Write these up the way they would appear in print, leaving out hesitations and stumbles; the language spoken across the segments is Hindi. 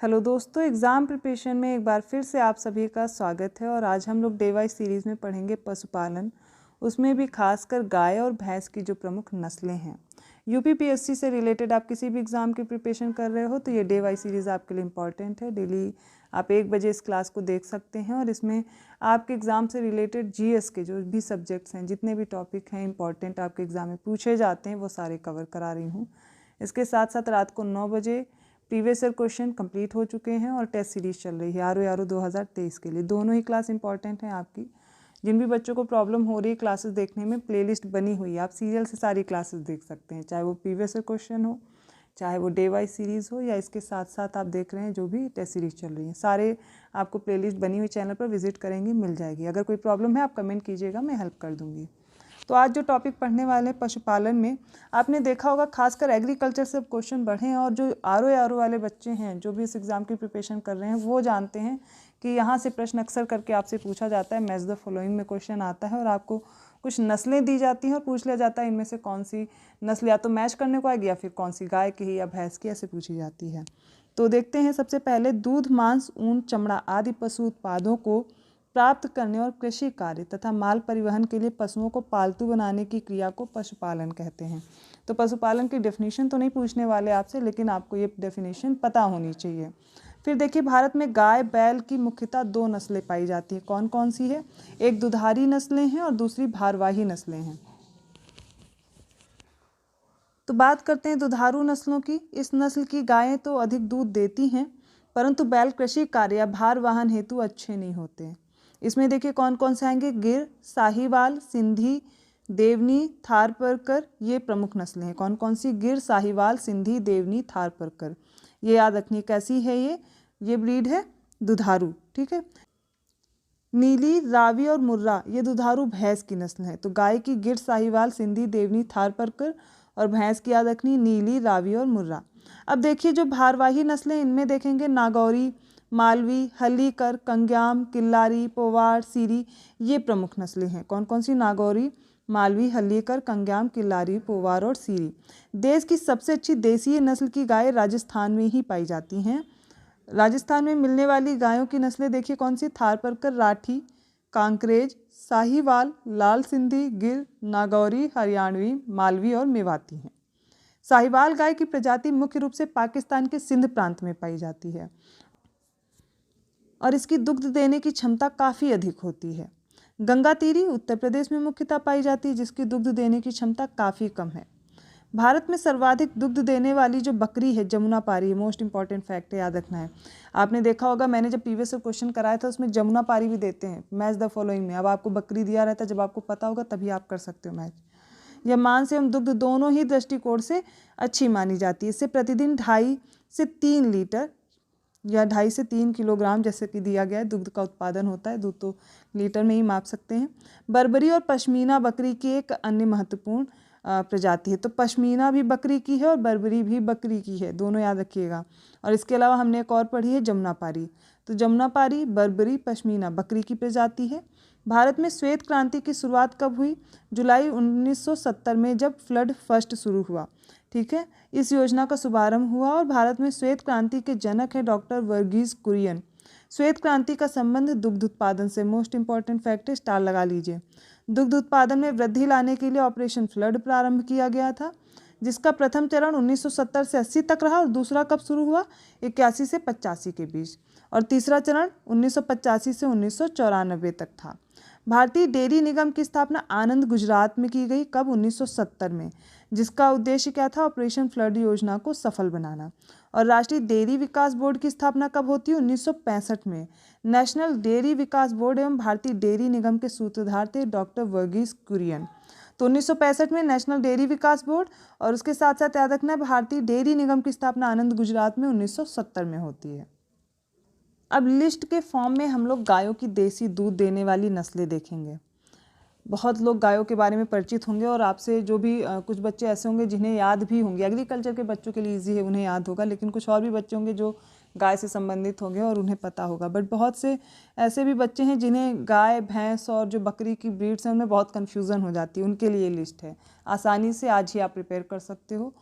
हेलो दोस्तों, एग्ज़ाम प्रिपरेशन में एक बार फिर से आप सभी का स्वागत है। और आज हम लोग डे वाइज सीरीज़ में पढ़ेंगे पशुपालन, उसमें भी खासकर गाय और भैंस की जो प्रमुख नस्लें हैं। यूपीपीएससी से रिलेटेड आप किसी भी एग्ज़ाम की प्रिपरेशन कर रहे हो तो ये डे वाइज सीरीज़ आपके लिए इम्पॉर्टेंट है। डेली आप 1 बजे इस क्लास को देख सकते हैं और इसमें आपके एग्ज़ाम से रिलेटेड जीएस के जो भी सब्जेक्ट्स हैं, जितने भी टॉपिक हैं इंपॉर्टेंट आपके एग्ज़ाम में पूछे जाते हैं, वो सारे कवर करा रही हूँ। इसके साथ साथ रात को 9 बजे प्रीवियस ईयर क्वेश्चन कंप्लीट हो चुके हैं और टेस्ट सीरीज चल रही है आर 2023 के लिए। दोनों ही क्लास इंपॉर्टेंट हैं आपकी। जिन भी बच्चों को प्रॉब्लम हो रही है क्लासेस देखने में, प्लेलिस्ट बनी हुई है, आप सीरियल से सारी क्लासेस देख सकते हैं, चाहे वो प्रीवियस ईयर क्वेश्चन हो, चाहे वो डे वाइज सीरीज़ हो, या इसके साथ साथ आप देख रहे हैं जो भी टेस्ट सीरीज चल रही है। सारे आपको प्लेलिस्ट बनी हुई चैनल पर विजिट करेंगे, मिल जाएगी। अगर कोई प्रॉब्लम है आप कमेंट कीजिएगा, मैं हेल्प कर दूँगी। तो आज जो टॉपिक पढ़ने वाले हैं पशुपालन में, आपने देखा होगा खासकर एग्रीकल्चर से क्वेश्चन बढ़े हैं और जो आर वाले बच्चे हैं जो भी इस एग्ज़ाम की प्रिपरेशन कर रहे हैं वो जानते हैं कि यहाँ से प्रश्न अक्सर करके आपसे पूछा जाता है। मैच द फॉलोइंग में क्वेश्चन आता है और आपको कुछ नस्लें दी जाती हैं और पूछ लिया जाता है इनमें से कौन सी नस्ल या तो मैच करने को आएगी या फिर कौन सी गाय की या भैंस की, ऐसे पूछी जाती है। तो देखते हैं सबसे पहले, दूध, मांस, ऊन, चमड़ा आदि पशु उत्पादों को प्राप्त करने और कृषि कार्य तथा माल परिवहन के लिए पशुओं को पालतू बनाने की क्रिया को पशुपालन कहते हैं। तो पशुपालन की डेफिनेशन तो नहीं पूछने वाले आपसे, लेकिन आपको ये डेफिनेशन पता होनी चाहिए। फिर देखिए, भारत में गाय बैल की मुख्यतः 2 नस्लें पाई जाती हैं। कौन कौन सी है? एक दुधारी नस्लें हैं और दूसरी भारवाही नस्लें हैं। तो बात करते हैं दुधारू नस्लों की। इस नस्ल की गायें तो अधिक दूध देती हैं, परंतु बैल कृषि कार्य या भार वाहन हेतु अच्छे नहीं होते। इसमें देखिए कौन कौन से आएंगे? गिर, साहिवाल, सिंधी, देवनी, थारपारकर, ये प्रमुख नस्लें हैं। कौन कौन सी? गिर, साहिवाल, सिंधी, देवनी, थारपारकर। ये याद रखनी। कैसी है ये ब्रीड है दुधारू, ठीक है। नीली, रावी और मुर्रा ये दुधारू भैंस की नस्ल है। तो गाय की गिर, साहिवाल, सिंधी, देवनी, थारपारकर, और भैंस की याद रखनी नीली, रावी और मुर्रा। अब देखिए जो भारवाही नस्लें, इनमें देखेंगे नागौरी, मालवी, हल्लीकर, कंग्याम, किल्लारी, पोवाड़, सीरी, ये प्रमुख नस्लें हैं। कौन कौन सी? नागौरी, मालवी, हल्लीकर, कंग्याम, किल्लारी, पोवाड़ और सीरी। देश की सबसे अच्छी देसी नस्ल की गाय राजस्थान में ही पाई जाती हैं। राजस्थान में मिलने वाली गायों की नस्लें देखिए कौन सी? थारपारकर, राठी, कांकरेज, साहिवाल, लाल सिंधी, गिर, नागौरी, हरियाणवी, मालवी और मेवाती हैं। साहिवाल गाय की प्रजाति मुख्य रूप से पाकिस्तान के सिंध प्रांत में पाई जाती है और इसकी दुग्ध देने की क्षमता काफ़ी अधिक होती है। गंगातीरी उत्तर प्रदेश में मुख्यतः पाई जाती है, जिसकी दुग्ध देने की क्षमता काफ़ी कम है। भारत में सर्वाधिक दुग्ध देने वाली जो बकरी है जमुनापारी है। मोस्ट इंपॉर्टेंट फैक्ट है, याद रखना है। आपने देखा होगा, मैंने जब प्रीवियस क्वेश्चन कराया था उसमें जमुनापारी भी देते हैं मैच द फॉलोइंग में। अब आपको बकरी दिया रहता है, जब आपको पता होगा तभी आप कर सकते हो मैच। यह मांस एवं दुग्ध दोनों ही दृष्टिकोण से अच्छी मानी जाती है। इससे प्रतिदिन 2.5 से 3 लीटर या 2.5 से 3 किलोग्राम जैसे कि दिया गया है दुग्ध का उत्पादन होता है। दूध तो लीटर में ही माप सकते हैं। बर्बरी और पश्मीना बकरी की एक अन्य महत्वपूर्ण प्रजाति है। तो पश्मीना भी बकरी की है और बर्बरी भी बकरी की है, दोनों याद रखिएगा। और इसके अलावा हमने एक और पढ़ी है जमुनापारी। तो जमुनापारी, बर्बरी, पश्मीना बकरी की प्रजाति है। भारत में श्वेत क्रांति की शुरुआत कब हुई? जुलाई 1970 में, जब फ्लड फर्स्ट शुरू हुआ, ठीक है। इस योजना का शुभारंभ हुआ और भारत में श्वेत क्रांति के जनक है डॉक्टर वर्गीज कुरियन। श्वेत क्रांति का संबंध दुग्ध उत्पादन से। मोस्ट इंपॉर्टेंट फैक्ट है, स्टार लगा लीजिए। दुग्ध उत्पादन में वृद्धि लाने के लिए ऑपरेशन फ्लड प्रारंभ किया गया था, जिसका प्रथम चरण 1970 से 80 तक रहा और दूसरा कब शुरू हुआ? 81 से 85 के बीच, और तीसरा चरण 1985 से 1994 तक था। भारतीय डेयरी निगम की स्थापना आनंद, गुजरात में की गई। कब? 1970 में, जिसका उद्देश्य क्या था? ऑपरेशन फ्लड योजना को सफल बनाना। और राष्ट्रीय डेयरी विकास बोर्ड की स्थापना कब होती है? 1965 में। नेशनल डेयरी विकास बोर्ड एवं भारतीय डेयरी निगम के सूत्रधार थे डॉक्टर वर्गीज कुरियन। तो 1965 में नेशनल डेयरी विकास बोर्ड, और उसके साथ साथ याद रखना है भारतीय डेयरी निगम की स्थापना आनंद, गुजरात में 1970 में होती है। अब लिस्ट के फॉर्म में हम लोग गायों की देसी दूध देने वाली नस्लें देखेंगे। बहुत लोग गायों के बारे में परिचित होंगे और आपसे जो भी कुछ बच्चे ऐसे होंगे जिन्हें याद भी होंगे। एग्रीकल्चर के बच्चों के लिए इजी है, उन्हें याद होगा, लेकिन कुछ और भी बच्चे होंगे जो गाय से संबंधित होंगे और उन्हें पता होगा। बट बहुत से ऐसे भी बच्चे हैं जिन्हें गाय, भैंस और जो बकरी की ब्रीड्स हैं उनमें बहुत कन्फ्यूज़न हो जाती है। उनके लिए लिस्ट है, आसानी से आज ही आप प्रिपेयर कर सकते हो।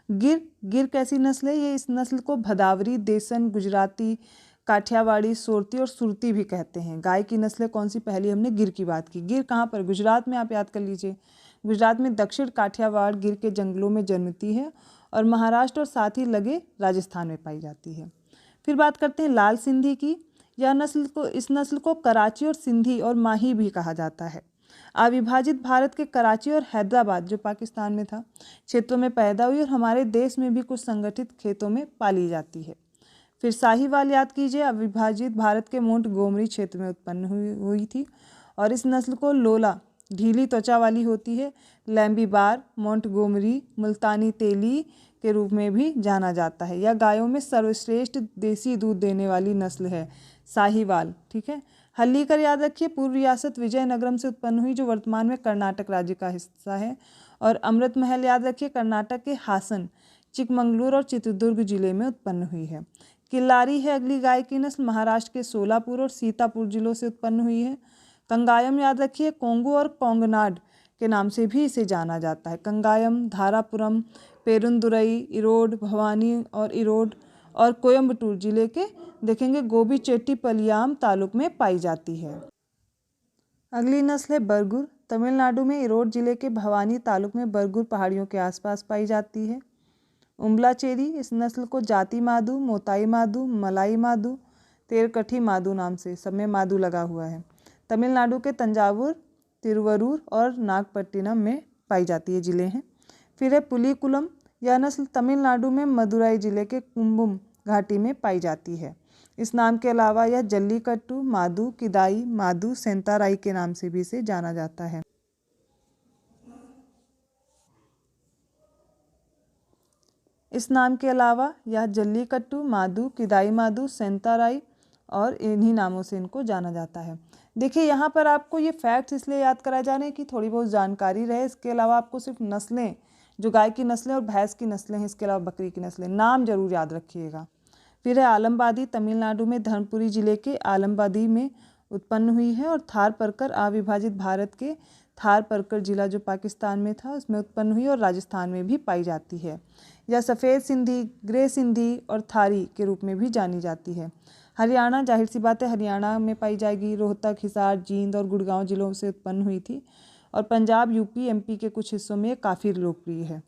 गिर कैसी नस्ल है? ये इस नस्ल को भदावरी, देसन, गुजराती, काठियावाड़ी, सोरती और सुरती भी कहते हैं। गाय की नस्लें कौन सी? पहली हमने गिर की बात की। गिर कहाँ पर? गुजरात में, आप याद कर लीजिए। गुजरात में दक्षिण काठियावाड़ गिर के जंगलों में जन्मती है और महाराष्ट्र और साथ ही लगे राजस्थान में पाई जाती है। फिर बात करते हैं लाल सिंधी की। इस नस्ल को कराची और सिंधी और माही भी कहा जाता है। अविभाजित भारत के कराची और हैदराबाद, जो पाकिस्तान में था, क्षेत्रों में पैदा हुई और हमारे देश में भी कुछ संगठित खेतों में पाली जाती है। फिर साहीवाल याद कीजिए, अविभाजित भारत के मोंटगोमरी क्षेत्र में उत्पन्न हुई थी और इस नस्ल को लोला, ढीली त्वचा वाली होती है, लैम्बीबार, मोंटगोमरी, मुल्तानी तेली के रूप में भी जाना जाता है। यह गायों में सर्वश्रेष्ठ देसी दूध देने वाली नस्ल है, साहीवाल। ठीक है। हल्लीकर याद रखिए, पूर्व रियासत विजयनगरम से उत्पन्न हुई, जो वर्तमान में कर्नाटक राज्य का हिस्सा है। और अमृत महल याद रखिए, कर्नाटक के हासन, चिकमंगलूर और चित्रदुर्ग जिले में उत्पन्न हुई है। किल्लारी है अगली गाय की नस्ल, महाराष्ट्र के सोलापुर और सीतापुर जिलों से उत्पन्न हुई है। कंगायम याद रखिए, कोंगू और कोंगनाड के नाम से भी इसे जाना जाता है। कंगायम धारापुरम, पेरुंदुरई, इरोड, भवानी और इरोड और कोयम्बटूर जिले के देखेंगे गोबीचेट्टीपलियाम तालुक में पाई जाती है। अगली नस्ल है बरगुर, तमिलनाडु में इरोड जिले के भवानी तालुक में बरगुर पहाड़ियों के आसपास पाई जाती है। उम्बलाचेरी, इस नस्ल को जाति मादू, मोताई मादू, मलाई मादू, तेरकठी मादू नाम से, सब में मादू लगा हुआ है, तमिलनाडु के तंजावुर, तिरुवरूर और नागपट्टिनम में पाई जाती है, जिले हैं। फिर है पुलीकुलम, यह नस्ल तमिलनाडु में मदुराई जिले के कुंभम घाटी में पाई जाती है। इस नाम के अलावा यह जल्लीकट्टू मादू, किदाई मादू, सेंताराई के नाम से भी इसे जाना जाता है। इस नाम के अलावा यह जल्लीकट्टू मादू, किदाई मादू, सेंताराई और इन्हीं नामों से इनको जाना जाता है। देखिए यहाँ पर आपको ये फैक्ट्स इसलिए याद कराए जा रहे हैं कि थोड़ी बहुत जानकारी रहे। इसके अलावा आपको सिर्फ नस्लें, जो गाय की नस्लें और भैंस की नस्लें हैं, इसके अलावा बकरी की नस्लें, नाम जरूर याद रखिएगा। फिर है आलमबादी, तमिलनाडु में धर्मपुरी जिले के आलमबादी में उत्पन्न हुई है। और थारपरकर, अविभाजित भारत के थारपरकर जिला जो पाकिस्तान में था उसमें उत्पन्न हुई और राजस्थान में भी पाई जाती है। यह सफ़ेद सिंधी, ग्रे सिंधी और थारी के रूप में भी जानी जाती है। हरियाणा, जाहिर सी बात है हरियाणा में पाई जाएगी। रोहतक, हिसार, जींद और गुड़गांव जिलों से उत्पन्न हुई थी और पंजाब, यूपी, एमपी के कुछ हिस्सों में काफ़ी लोकप्रिय है।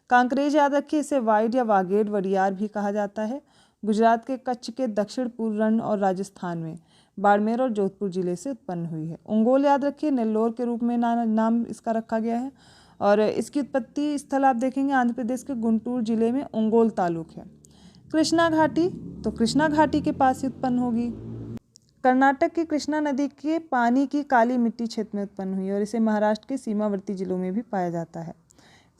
कांकरेज याद रखिए, इसे वाइड या वागेड़ वडियार भी कहा जाता है। गुजरात के कच्छ के दक्षिण पूर्व रण और राजस्थान में बाड़मेर और जोधपुर जिले से उत्पन्न हुई है। ओंगोल याद रखिए, नेल्लोर के रूप में नाम इसका रखा गया है और इसकी उत्पत्ति स्थल आप देखेंगे आंध्र प्रदेश के गुंटूर जिले में ओंगोल तालुक है। कृष्णा घाटी, तो कृष्णा घाटी के पास ही उत्पन्न होगी। कर्नाटक की कृष्णा नदी के पानी की काली मिट्टी क्षेत्र में उत्पन्न हुई और इसे महाराष्ट्र के सीमावर्ती जिलों में भी पाया जाता है।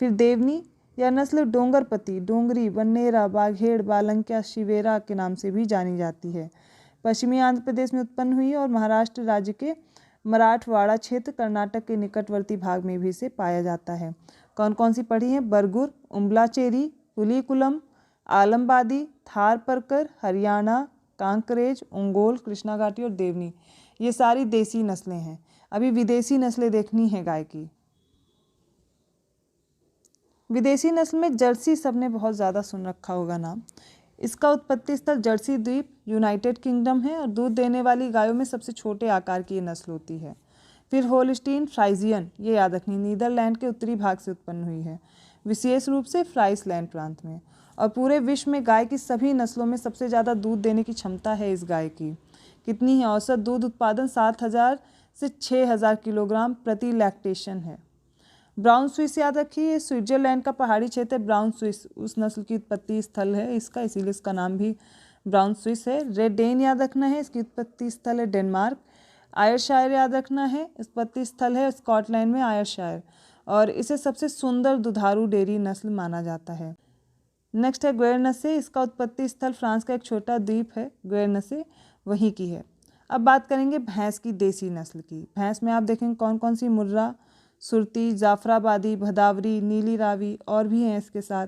फिर देवनी, यह नस्ल डोंगरपति, डोंगरी, बन्नेरा, बाघेड़, बालंक्या, शिवेरा के नाम से भी जानी जाती है। पश्चिमी आंध्र प्रदेश में उत्पन्न हुई और महाराष्ट्र राज्य के मराठवाड़ा क्षेत्र, कर्नाटक के निकटवर्ती भाग में भी इसे पाया जाता है। कौन कौन सी पढ़ी हैं? बरगुर, उम्बलाचेरी, पुलीकुलम, आलमबादी, थारपरकर, हरियाणा, कांकरेज, ओंगोल, कृष्णा घाटी और देवनी, ये सारी देसी नस्लें हैं। अभी विदेशी नस्लें देखनी है गाय की। विदेशी नस्ल में जर्सी सबने बहुत ज़्यादा सुन रखा होगा नाम। इसका उत्पत्ति स्थल जर्सी द्वीप, यूनाइटेड किंगडम है और दूध देने वाली गायों में सबसे छोटे आकार की ये नस्ल होती है। फिर होल्स्टीन फ्राइजियन, ये याद रखनी, नीदरलैंड के उत्तरी भाग से उत्पन्न हुई है, विशेष रूप से फ्राइसलैंड प्रांत में। और पूरे विश्व में गाय की सभी नस्लों में सबसे ज़्यादा दूध देने की क्षमता है इस गाय की। कितनी है? औसत दूध उत्पादन 7,000 से 6,000 किलोग्राम प्रति लैक्टेशन है। ब्राउन स्विस याद रखिए, स्विट्जरलैंड का पहाड़ी क्षेत्र है। ब्राउन स्विस उस नस्ल की उत्पत्ति स्थल है इसका, इसीलिए इसका नाम भी ब्राउन स्विस है। रेड डेन याद रखना है, इसकी उत्पत्ति स्थल है डेनमार्क। आयरशायर याद रखना है, उत्पत्ति स्थल है स्कॉटलैंड में आयरशायर और इसे सबसे सुंदर दुधारू डेयरी नस्ल माना जाता है। नेक्स्ट है गुएर्नसे, इसका उत्पत्ति स्थल फ्रांस का एक छोटा द्वीप है गुएर्नसे, वहीं की है। अब बात करेंगे भैंस की देसी नस्ल की। भैंस में आप देखेंगे कौन कौन सी, मुर्रा, सुरती, जाफराबादी, भदावरी, नीली रावी और भी हैं इसके साथ,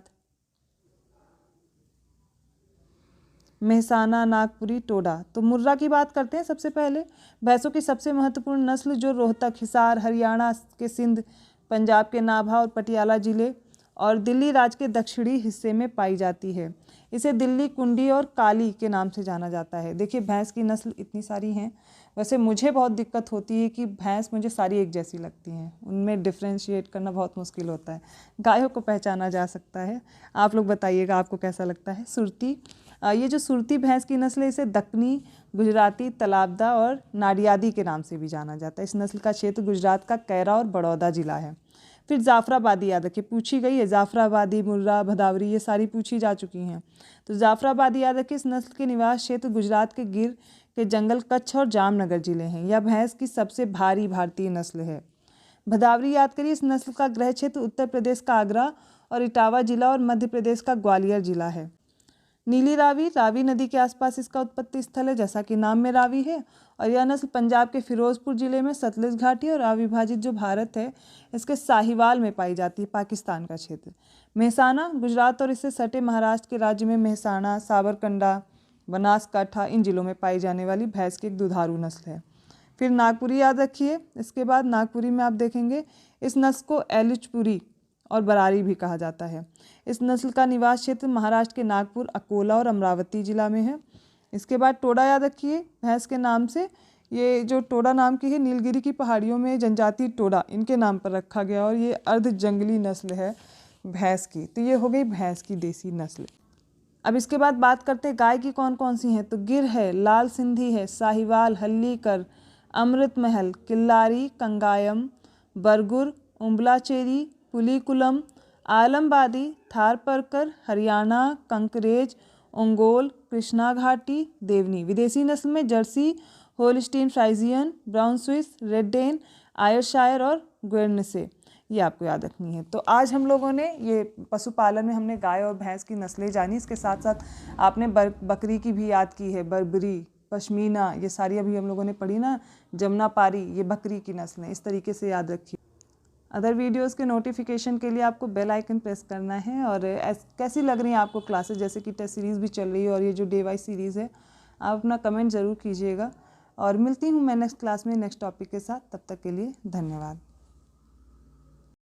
मेहसाना, नागपुरी, टोडा। तो मुर्रा की बात करते हैं सबसे पहले। भैंसों की सबसे महत्वपूर्ण नस्ल जो रोहतक, हिसार, हरियाणा के सिंध, पंजाब के नाभा और पटियाला जिले और दिल्ली राज्य के दक्षिणी हिस्से में पाई जाती है। इसे दिल्ली कुंडी और काली के नाम से जाना जाता है। देखिए भैंस की नस्ल इतनी सारी हैं। वैसे मुझे बहुत दिक्कत होती है कि भैंस मुझे सारी एक जैसी लगती हैं, उनमें डिफ्रेंशिएट करना बहुत मुश्किल होता है। गायों को पहचाना जा सकता है। आप लोग बताइएगा आपको कैसा लगता है। सुरती, ये जो सुरती भैंस की नस्ल है इसे दक्कनी, गुजराती, तलाबदा और नाडियादी के नाम से भी जाना जाता है। इस नस्ल का क्षेत्र गुजरात का कैरा और बड़ौदा जिला है। फिर जाफराबादी याद रखिए, पूछी गई है। जाफराबादी, मुर्रा, भदावरी ये सारी पूछी जा चुकी हैं। तो जाफराबादी याद रखिए, इस नस्ल के निवास क्षेत्र गुजरात के गिर के जंगल, कच्छ और जामनगर जिले हैं। यह भैंस की सबसे भारी भारतीय नस्ल है। भदावरी याद करिए, इस नस्ल का गृह क्षेत्र उत्तर प्रदेश का आगरा और इटावा जिला और मध्य प्रदेश का ग्वालियर जिला है। नीली रावी, रावी नदी के आसपास इसका उत्पत्ति स्थल है, जैसा कि नाम में रावी है। और यह नस्ल पंजाब के फिरोजपुर जिले में सतलुज घाटी और अविभाजित जो भारत है इसके साहिवाल में पाई जाती है, पाकिस्तान का क्षेत्र। मेहसाना, गुजरात और इससे सटे महाराष्ट्र के राज्य में मेहसाना, साबरकंडा, बनासकाठा इन जिलों में पाई जाने वाली भैंस की एक दुधारू नस्ल है। फिर नागपुरी याद रखिए। इसके बाद नागपुरी में आप देखेंगे इस नस्ल को एलुचपुरी और बरारी भी कहा जाता है। इस नस्ल का निवास क्षेत्र महाराष्ट्र के नागपुर, अकोला और अमरावती जिला में है। इसके बाद टोडा याद रखिए, भैंस के नाम से ये जो टोडा नाम की है, नीलगिरी की पहाड़ियों में जनजाति टोडा इनके नाम पर रखा गया और ये अर्ध जंगली नस्ल है भैंस की। तो ये हो गई भैंस की देसी नस्ल। अब इसके बाद बात करते हैं गाय की कौन कौन सी हैं। तो गिर है, लाल सिंधी है, साहिवाल, हल्लीकर, अमृत महल, किल्लारी, कंगायम, बरगुर, उम्बलाचेरी, पुलीकुलम, आलमबादी, थारपरकर, हरियाणा, कंकरेज, ओंगोल, कृष्णा घाटी, देवनी। विदेशी नस्ल में Jersey, Holstein Friesian, brown Swiss, red Dane, Ayrshire और गुएर्नसे, ये आपको याद रखनी है। तो आज हम लोगों ने ये पशुपालन में हमने गाय और भैंस की नस्लें जानी। इसके साथ साथ आपने बकरी की भी याद की है, बर्बरी, पश्मीना, ये सारी अभी हम लोगों ने पढ़ी ना। जमुनापारी, ये बकरी की नस्ल है। इस तरीके से याद रखिए। अदर वीडियोस के नोटिफिकेशन के लिए आपको बेल आइकन प्रेस करना है। और कैसी लग रही हैं आपको क्लासेस, जैसे कि टेस्ट सीरीज़ भी चल रही है और ये जो डे वाइज सीरीज़ है, आप अपना कमेंट ज़रूर कीजिएगा। और मिलती हूँ मैं नेक्स्ट क्लास में नेक्स्ट टॉपिक के साथ। तब तक के लिए धन्यवाद।